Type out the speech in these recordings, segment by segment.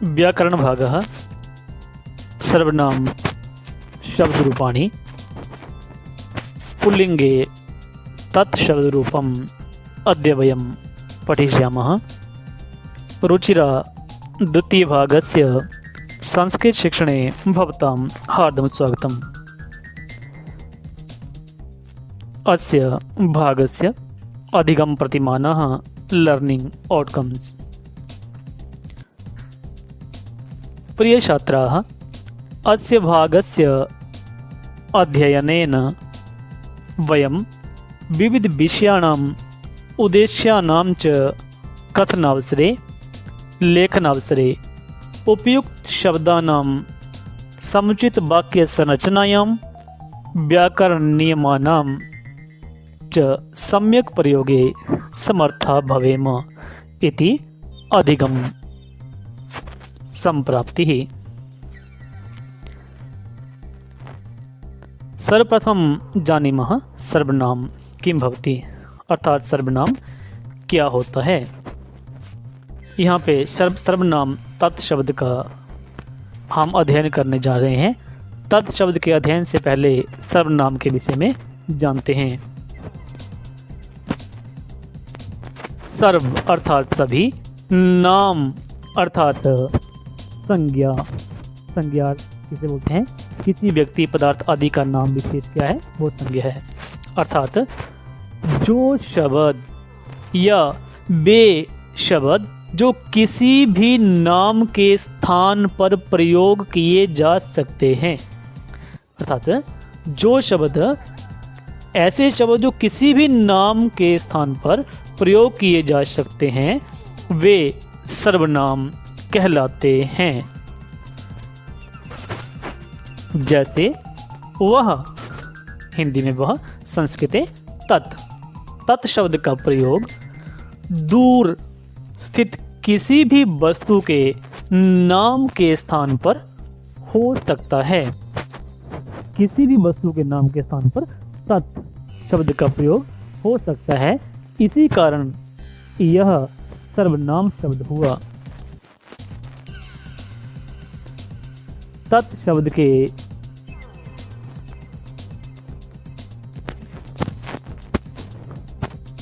व्याकरणभागः सर्वनाम शब्दरूपाणि पुल्लिङ्गे तत्शब्दरूपम् अद्य वयं पठिष्यामः। रुचिरा द्वितीयभागस्य संस्कृतशिक्षणे भवतां हार्दं स्वागतम्। अस्य भागस्य अधिगम प्रतिमानः लर्निंग आउटकम्स। प्रिय छात्राः, अस्य भागस्य अध्ययनेन वयं विविधविषयाणाम् उद्देश्यानां च कथनावसरे लेखनावसरे उपयुक्तशब्दानां समुचितवाक्यसंरचनायां व्याकरणनियमानां च सम्यक् प्रयोगे समर्था भवेम इति अधिगम सम्प्राप्तिः। सर्वप्रथम जानीमः सर्वनाम किं भवति, अर्थात सर्वनाम क्या होता है। यहाँ पे सर्वनाम तत् शब्द का हम अध्ययन करने जा रहे हैं। तत् शब्द के अध्ययन से पहले सर्वनाम के विषय में जानते हैं। सर्व अर्थात सभी, नाम अर्थात संज्ञा। संज्ञा किसे बोलते हैं? किसी व्यक्ति, पदार्थ आदि का नाम विशेष क्या है? वो संज्ञा है। अर्थात जो शब्द या वे शब्द जो किसी भी नाम के स्थान पर प्रयोग किए जा सकते हैं। अर्थात जो शब्द, ऐसे शब्द जो किसी भी नाम के स्थान पर प्रयोग किए जा सकते हैं, वे सर्वनाम कहलाते हैं। जैसे वह, हिंदी में वह, संस्कृत तत्। तत् शब्द का प्रयोग दूर स्थित किसी भी वस्तु के नाम के स्थान पर हो सकता है। किसी भी वस्तु के नाम के स्थान पर तत् शब्द का प्रयोग हो सकता है, इसी कारण यह सर्वनाम शब्द हुआ। तत् शब्द के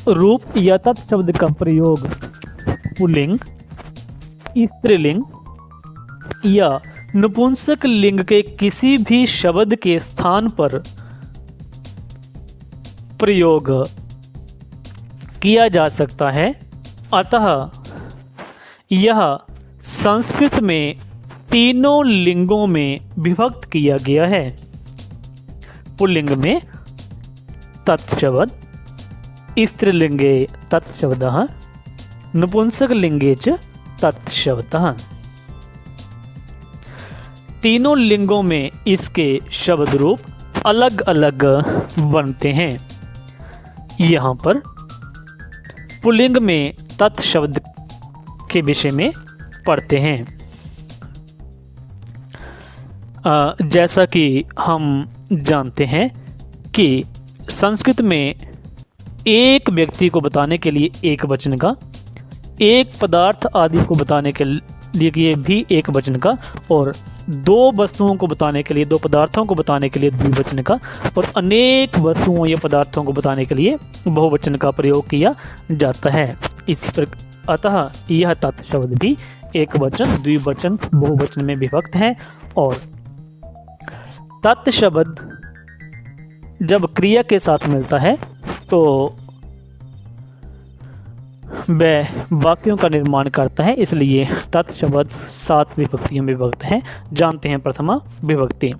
रूप या तत् शब्द का प्रयोग पुल्लिंग, स्त्रीलिंग या नपुंसक लिंग के किसी भी शब्द के स्थान पर प्रयोग किया जा सकता है। अतः यह संस्कृत में तीनों लिंगों में विभक्त किया गया है। पुल्लिंग में तत् शब्द, स्त्रीलिंगे तत् शब्दः, नपुंसक लिंगे च तत् शब्दः। तीनों लिंगों में इसके शब्द रूप अलग अलग बनते हैं। यहाँ पर पुल्लिंग में तत् शब्द के विषय में पढ़ते हैं। जैसा कि हम जानते हैं कि संस्कृत में एक व्यक्ति को बताने के लिए एक वचन का, एक पदार्थ आदि को बताने के लिए भी एक वचन का, और दो वस्तुओं को बताने के लिए, दो पदार्थों को बताने के लिए द्विवचन का, और अनेक वस्तुओं या पदार्थों को बताने के लिए बहुवचन का प्रयोग किया जाता है। इसी प्रकार अतः यह तत् शब्द भी एक वचन, द्विवचन, बहुवचन में विभक्त है। और तत् शब्द जब क्रिया के साथ मिलता है तो वह वाक्यों का निर्माण करता है। इसलिए तत् शब्द 7 विभक्तियों में विभक्त है। जानते हैं प्रथमा विभक्ति।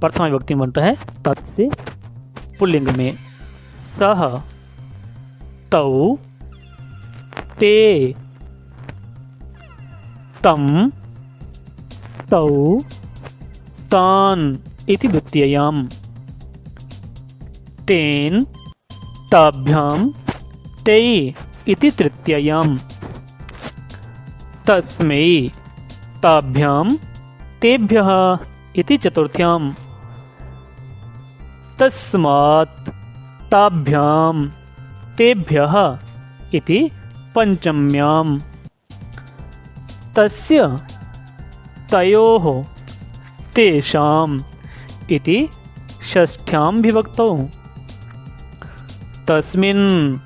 प्रथमा विभक्ति बनता है तत् से। पुल्लिंग में सह, तौ, ते, तम, तौ, तान इति द्वितीयां, तेन, ताभ्यां, ते इति तृतीयां, तस्मै, ताभ्यां, तेभ्यः इति चतुर्थ्यां, तस्मात्, ताभ्यां, तेभ्यः इति पंचम्यां, तस्य तयोः तेषाम् इति षष्ठ्यां विभक्तौ, तस्मिन्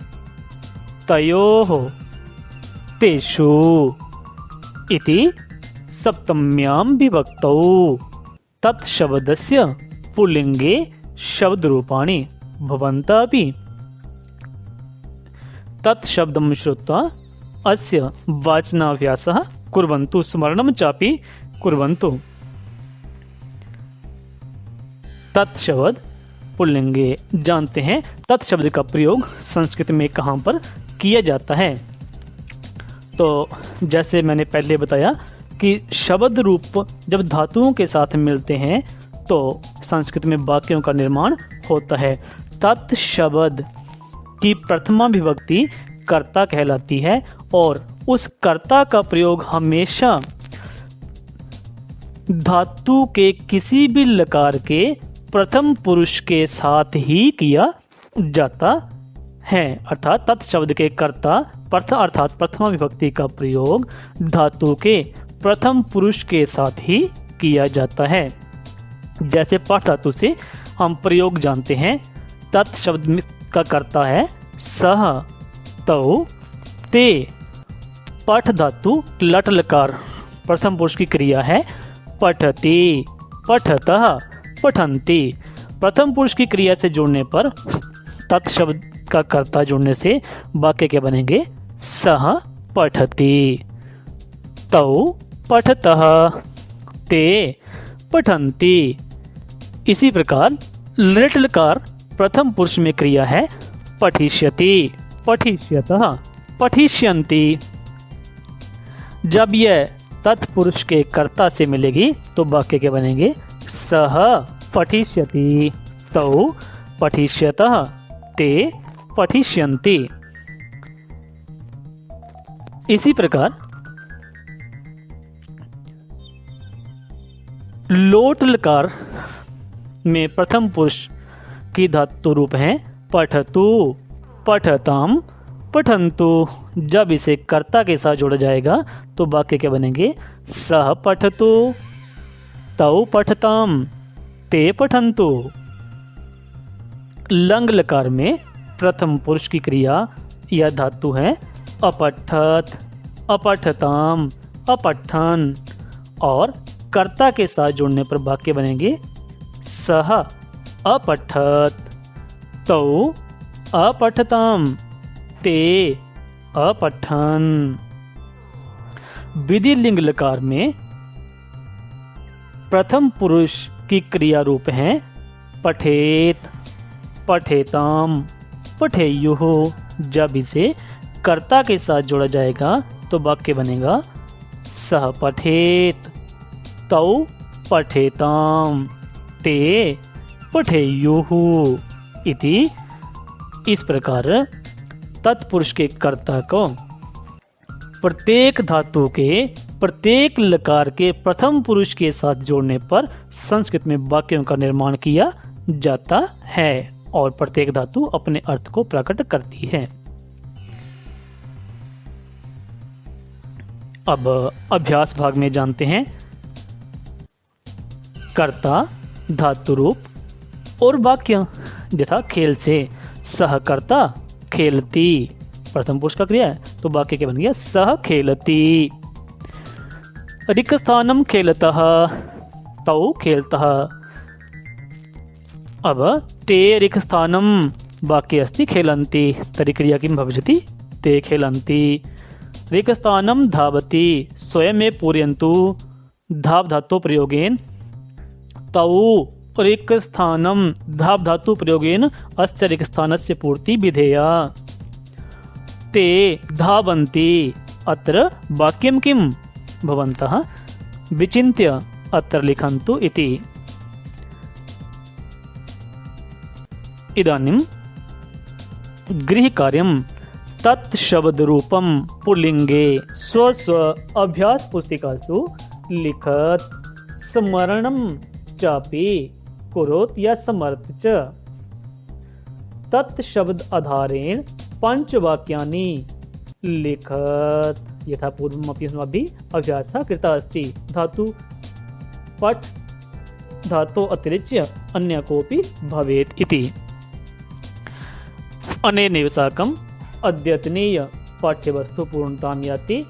तयोः तेषु इति सप्तम्यां विभक्तौ तत्शब्दस्य पुल्लिङ्गे शब्दरूपाणि भवन्तापि तत्शब्दं श्रुत्वा अस्य वाचनाभ्यासः कुर्वन्तु, स्मरणं चापि कुर्वन्तु। तत्शब्द पुल्लिंगे जानते हैं तत्शब्द का प्रयोग संस्कृत में कहाँ पर किया जाता है। तो जैसे मैंने पहले बताया कि शब्द रूप जब धातुओं के साथ मिलते हैं तो संस्कृत में वाक्यों का निर्माण होता है। तत्शब्द की प्रथमा विभक्ति कर्ता कहलाती है और उस कर्ता का प्रयोग हमेशा धातु के किसी भी लकार के प्रथम पुरुष के साथ ही किया जाता है। अर्थात तत्शब्द के कर्ता अर्थात प्रथमा विभक्ति का प्रयोग धातु के प्रथम पुरुष के साथ ही किया जाता है। जैसे पठ धातु से हम प्रयोग जानते हैं, तत्शब्द का कर्ता है सह, तौ, ते। पठ धातु लट लकार प्रथम पुरुष की क्रिया है पठति, पठतः, पठन्ति। प्रथम पुरुष की क्रिया से जुड़ने पर तत्शब्द का कर्ता जुड़ने से वाक्य क्या बनेंगे? सह पठति, तौ पठतः, ते पठन्ति। इसी प्रकार लट लकार प्रथम पुरुष में क्रिया है पठिष्यति, पठिष्यतः, पठिष्यन्ति। जब यह तत्पुरुष के कर्ता से मिलेगी तो वाक्य के बनेंगे? सह पठिष्यति, तौ पठिष्यतः, ते पठिष्यन्ति। इसी प्रकार लोट लकार में प्रथम पुरुष की धातु रूप है पठतु, पठताम, पठन्तु। जब इसे कर्ता के साथ जोड़ा जाएगा तो वाक्य क्या बनेंगे? सह पठतु, तौ पठताम, ते पठन्तु। लंग लकार में प्रथम पुरुष की क्रिया या धातु है अपठत, अपठताम, अपठन और कर्ता के साथ जोड़ने पर वाक्य बनेंगे सह अपठत, तौ अपठताम, ते अपठन। विधि लिंग लकार में प्रथम पुरुष की क्रिया रूप है पठेत, पठेताम, पठेयुः। जब इसे कर्ता के साथ जोड़ा जाएगा तो वाक्य बनेगा सह पठेत, तौ पठेताम, ते पठेयुः इति। इस प्रकार तत्पुरुष के कर्ता को प्रत्येक धातु के प्रत्येक लकार के प्रथम पुरुष के साथ जोड़ने पर संस्कृत में वाक्यों का निर्माण किया जाता है और प्रत्येक धातु अपने अर्थ को प्रकट करती है। अब अभ्यास भाग में जानते हैं कर्ता, धातु रूप और वाक्य। यथा खेल से सहकर्ता खेलती, प्रथम पुरुष का क्रिया है तो वाक्य क्या बन गया? सह खेलती। रिक्तस्थानं खेलतः, तौ खेलतः। अब ते रिक्तस्थानं वाक्ये अस्ति खेलन्ति, तर्हि क्रिया किं भविष्यति? ते खेलन्ति। रिक्तस्थानं धावति, स्वयमेव पूरयन्तु। धाव धातु प्रयोगेन तौ रिक्तस्थानं धाव धातु प्रयोगेन अस्य रिक्तस्थानस्य पूर्ति विधेया। ते धावन्ति, अत्र वाक्यं किं? भवन्तः विचिन्त्य अत्र लिखन्तु इति। इदानीं गृहकार्यं तत्शब्दरूपं पुल्लिङ्गे स्वस्व अभ्यास पुस्तिकासु लिखत, स्मरणं चापि कुरोत् या समर्थ च। तत्शब्द आधारेण पंचवाक्यानि लिखत्। यथा पूर्वमपि अस्माभिः अभ्यासः कृतः अस्ति। धातु पठ धातो अतिरिच्य अन्य कोऽपि भवेत् इति। अनेनैव साकम् अद्यतनीय पाठ्यवस्तु पूर्णतां याति।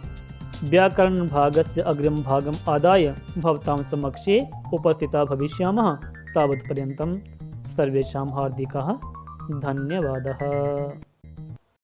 व्याकरणभागस्य अग्रिमं भागम् आदाय भवतां समक्षे उपस्थिताः भविष्यामः। तावत्पर्यन्तं सर्वेषां हार्दिकः धन्यवादः।